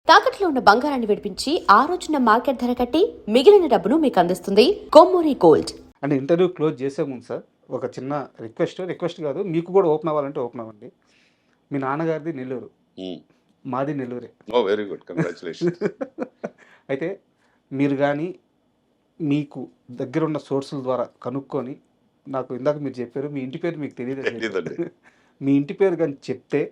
తాకట్లో ఉన్న బంగారాన్ని విడిపించి ఆ రోజున మార్కెట్ ధర కట్టి మిగిలిన డబ్బును మీకు అందిస్తుంది కొమ్మూరి గోల్డ్. అంటే ఇంటర్వ్యూ క్లోజ్ చేసే ముందు సార్ ఒక చిన్న రిక్వెస్ట్ కాదు, మీకు కూడా ఓపెన్ అవ్వాలంటే ఓపెన్ అవ్వండి. మీ నాన్నగారిది నెల్లూరు, మాది నెల్లూరే. ఓ వెరీ గుడ్, కంగ్రాచులేషన్. అయితే మీరు కానీ మీకు దగ్గరున్న సోర్సుల ద్వారా కనుక్కొని, నాకు ఇందాక మీరు చెప్పారు మీ ఇంటి పేరు మీకు తెలియదు, మీ ఇంటి పేరు కానీ చెప్తే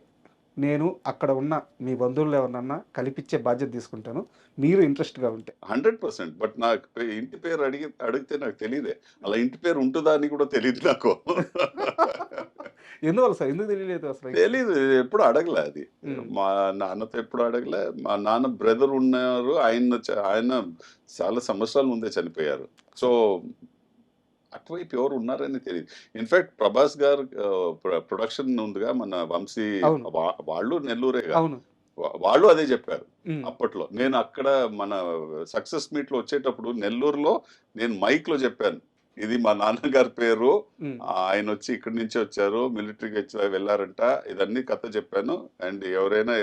నేను అక్కడ ఉన్న మీ బంధువులు ఎవరన్నా కల్పించే బాధ్యత తీసుకుంటాను, మీరు ఇంట్రెస్ట్గా ఉంటే. 100%. బట్ నాకు ఇంటి పేరు అడిగితే నాకు తెలియదే, అలా ఇంటి పేరు ఉంటుందా అని కూడా తెలియదు నాకు. ఎందువల్ల సార్, ఎందుకు తెలియలేదు అసలు? తెలీదు, ఎప్పుడు అడగలే అది. మా నాన్నతో ఎప్పుడు అడగలే. మా నాన్న బ్రదర్ ఉన్నారు, ఆయన చాలా సంవత్సరాల ముందే చనిపోయారు. సో అటువైపు ఎవరు ఉన్నారని తెలియదు. ఇన్ఫాక్ట్ ప్రభాస్ గారు ప్రొడక్షన్ ఉందిగా మన వంశీ, వాళ్ళు నెల్లూరేగా, వాళ్ళు అదే చెప్పారు అప్పట్లో. నేను అక్కడ మన సక్సెస్ మీట్ లో వచ్చేటప్పుడు నెల్లూరులో నేను మైక్ లో చెప్పాను, ఇది మా నాన్నగారి పేరు, ఆయన వచ్చి ఇక్కడి నుంచి వచ్చారు, మిలిటరీకి వెళ్ళారంట, ఇదన్నీ కథ చెప్పాను. అండ్ ఎవరైనా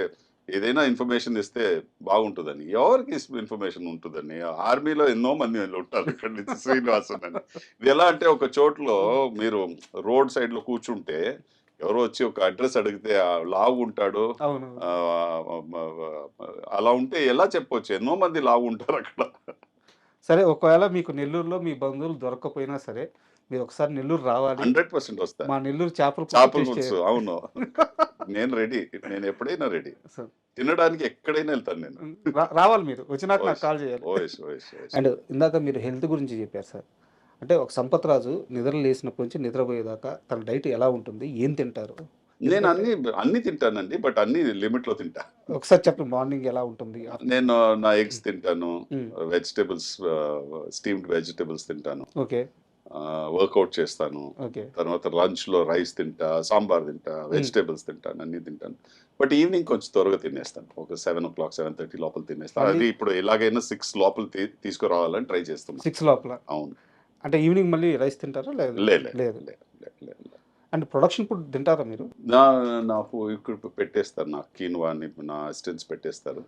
ఏదైనా ఇన్ఫర్మేషన్ ఇస్తే బాగుంటుందని. ఎవరికి ఇన్ఫర్మేషన్ ఉంటుందని? ఆర్మీలో ఎన్నో మంది ఉంటారు ఇక్కడి నుంచి, శ్రీనివాసన్ అని. ఇది ఎలా అంటే, ఒక చోట్లో మీరు రోడ్ సైడ్ లో కూర్చుంటే ఎవరో వచ్చి ఒక అడ్రస్ అడిగితే లావు ఉంటాడు, అలా ఉంటే ఎలా చెప్పొచ్చు? ఎన్నో మంది లావు ఉంటారు అక్కడ. సరే, ఒకవేళ మీకు నెల్లూరులో మీ బంధువులు దొరకకపోయినా సరే, మీరు ఒకసారి నెల్లూరు రావాలి. 100% వస్తా. మా నెల్లూరు చేపల పులుసు, అవును, నేను రెడీ. నేను ఎప్పుడైనా రెడీ, తినడానికి ఎక్కడైనా వెళ్తాను నేను. రావాలి, మీరు వచ్చినాక నాకు కాల్ చేయాలి. అండ్ ఇందాక మీరు హెల్త్ గురించి చెప్పారు సార్. అంటే ఒక సంపత్ రాజు నిద్ర లేసినప్పటి నుంచి నిద్రపోయేదాకా తన డైట్ ఎలా ఉంటుంది, ఏం తింటారు? నేను అన్ని తింటానండి, బట్ అన్ని లిమిట్ లో తింటా. ఒకసారి చెప్పండి, మార్నింగ్ ఎలా ఉంటుంది? నేను నా ఎగ్స్ తింటాను, వెజిటేబుల్స్, స్టీమ్డ్ వెజిటేబుల్స్ తింటాను, ఓకే, వర్కౌట్ చేస్తాను, తర్వాత లంచ్ లో రైస్ తింటా, సాంబార్ తింటా, వెజిటేబుల్స్ తింటాను, అన్ని తింటాను. బట్ ఈవినింగ్ కొంచెం త్వరగా తినేస్తాను, ఒక 7 o'clock 7:30 లోపల తినేస్తాను. అది ఇప్పుడు ఎలాగైనా 6 లోపల తీసుకురావాలని ట్రై చేస్తున్నాను. 6 లోపల? అవును. అంటే ఈవినింగ్ మళ్ళీ రైస్ తింటారా? లేదు. అండ్ ప్రొడక్షన్ ఫుడ్ తింటారా మీరు? నాకు ఇక్కడ పెట్టేస్తారు, నాకు కీన్వా అని నా అసిస్టెంట్స్ పెట్టేస్తారు,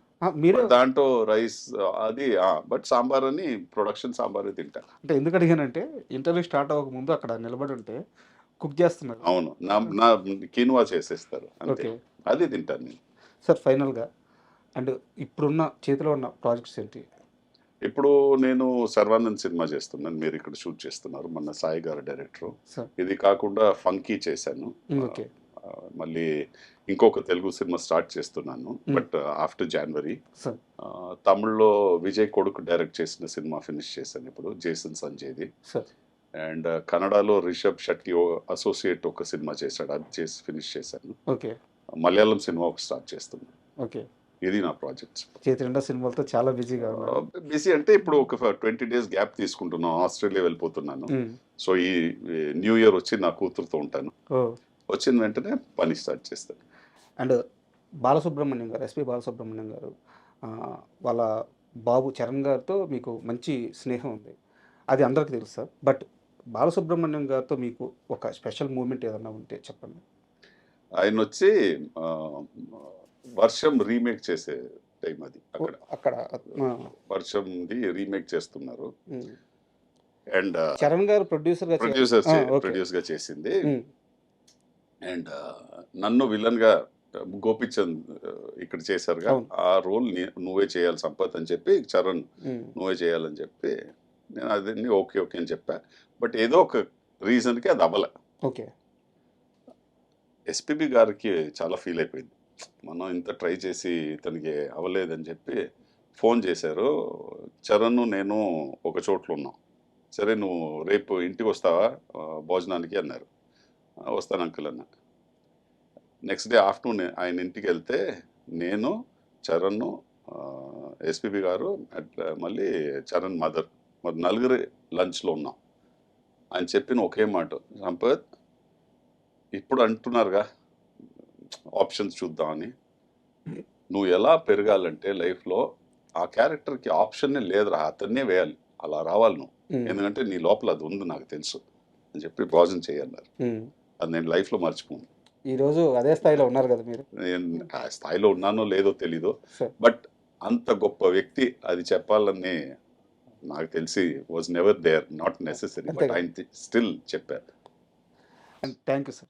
మీరు దాంట్లో రైస్ అది. బట్ సాంబార్ అని ప్రొడక్షన్ సాంబార్ తింటా. అంటే ఎందుకు అడిగానంటే, ఇంటర్వ్యూ స్టార్ట్ అవ్వక ముందు అక్కడ నిలబడి ఉంటే కుక్ చేస్తున్నారు. అవును, నా కీన్వా చేసేస్తారు, అంతే, అది తింటాను నేను. సార్, ఫైనల్గా అండ్ ఇప్పుడున్న చేతిలో ఉన్న ప్రాజెక్ట్స్ ఏంటి? ఇప్పుడు నేను సర్వానంద్ సినిమా చేస్తున్నాను, మీరు ఇక్కడ షూట్ చేస్తున్నారు, మన సాయి గారు డైరెక్టర్. ఇది కాకుండా ఫంకీ చేశాను, మళ్ళీ ఇంకొక తెలుగు సినిమా స్టార్ట్ చేస్తున్నాను, బట్ ఆఫ్టర్ జనవరి. తమిళ్లో విజయ్ కొడుకు డైరెక్ట్ చేసిన సినిమా ఫినిష్ చేశాను ఇప్పుడు, జేసన్ సంజయ్ది. అండ్ కన్నడలో రిషబ్ షెట్టి అసోసియేట్ ఒక సినిమా చేశాడు, అది చేసి ఫినిష్ చేశాను. మలయాళం సినిమా ఒక స్టార్ట్ చేస్తున్నాను. ఇది నా ప్రాజెక్ట్స్. చేతి నిండా సినిమాలతో చాలా బిజీగా బిజీ అంటే ఇప్పుడు ఒక 20 days గ్యాప్ తీసుకుంటున్నాను, ఆస్ట్రేలియా వెళ్ళిపోతున్నాను. సో ఈ న్యూ ఇయర్ వచ్చి నా కూతురుతో ఉంటాను, వచ్చిన వెంటనే పని స్టార్ట్ చేస్తాను. అండ్ బాలసుబ్రహ్మణ్యం గారు, ఎస్పి బాలసుబ్రహ్మణ్యం గారు, వాళ్ళ బాబు చరణ్ గారితో మీకు మంచి స్నేహం ఉంది, అది అందరికీ తెలుసు సార్. బట్ బాలసుబ్రహ్మణ్యం గారితో మీకు ఒక స్పెషల్ మూమెంట్ ఏదన్నా ఉంటే చెప్పండి. ఆయన వచ్చి వర్షం రీమేక్ చేసే టైం అది, అక్కడ వర్షంది రీమేక్ చేస్తున్నారు. అండ్ చరణ్ గారు ప్రొడ్యూసర్ గా చేసింది. అండ్ నన్ను విలన్ గా గోపిచంద్ ఇక్కడ చేశారుగా, ఆ రోల్ నువ్వే చేయాలి సంపత్ అని చెప్పి, చరణ్ నువ్వే చేయాలని చెప్పి, నేను అది ఓకే అని చెప్పా. బట్ ఏదో ఒక రీజన్కి అది అవ్వలే. ఎస్పీబీ గారికి చాలా ఫీల్ అయిపోయింది, మనం ఇంత ట్రై చేసి తనకి అవ్వలేదని చెప్పి ఫోన్ చేశారు. చరణ్ నేను ఒక చోట్లో ఉన్నాం, సరే నువ్వు రేపు ఇంటికి వస్తావా భోజనానికి అన్నారు. వస్తాను అంకుల్ అన్న. నెక్స్ట్ డే ఆఫ్టర్నూన్ ఆయన ఇంటికి వెళ్తే నేను, చరణ్, ఎస్పీబీ గారు, మళ్ళీ చరణ్ మదర్, మరి నలుగురు లంచ్లో ఉన్నాం. ఆయన చెప్పిన ఒకే మాట, సంపత్ ఇప్పుడు అంటున్నారుగా ఆప్షన్స్ చూద్దామని, నువ్వు ఎలా పెరగాలంటే లైఫ్లో ఆ క్యారెక్టర్కి ఆప్షన్నే లేదురా, అతన్నే వేయాలి, అలా రావాలి నువ్వు, ఎందుకంటే నీ లోపల అది ఉంది నాకు తెలుసు అని చెప్పి భోజనం చేయన్నారు. అది నేను లైఫ్లో మర్చిపోను. ఈరోజు అదే స్థాయిలో ఉన్నారు కదా మీరు? నేను ఆ స్థాయిలో ఉన్నానో లేదో తెలీదు, బట్ అంత గొప్ప వ్యక్తి అది చెప్పాలని నాకు తెలిసి was never there, not necessary, but ఆయన స్టిల్ చెప్పారు. Thank you sir.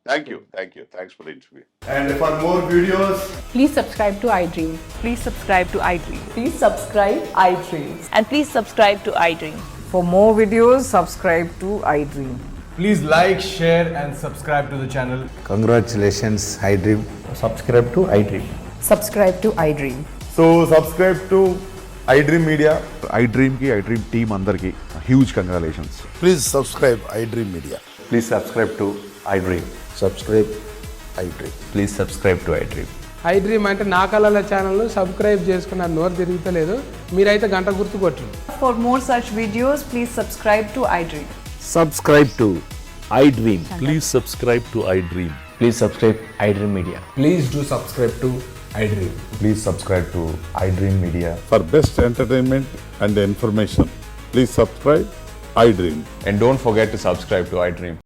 Thanks for the interview. And for more videos, Please subscribe to iDream. Please subscribe to iDream. Please subscribe iDream. And please subscribe to iDream. For more videos, subscribe to iDream. please like, share and subscribe to the channel. Congratulations, iDream. subscribe to iDream. Subscribe to iDream. So subscribe to iDream Media. iDream ki iDream team అందరికి huge congratulations. Please subscribe iDream Media. Please subscribe to iDream. Subscribe iDream. Please subscribe to iDream. iDream అంటే నా కళల channel subscribe చేసుకున్న నోరు తిరుగుతలేదు, మీరైతే గంట గుర్తు కొట్టండి. For more such videos, please subscribe to iDream. Subscribe to iDream. Please subscribe to iDream. Please subscribe iDream Media. Please do subscribe to iDream. Please subscribe to iDream Media. For best entertainment and information, please subscribe iDream. And don't forget to subscribe to iDream.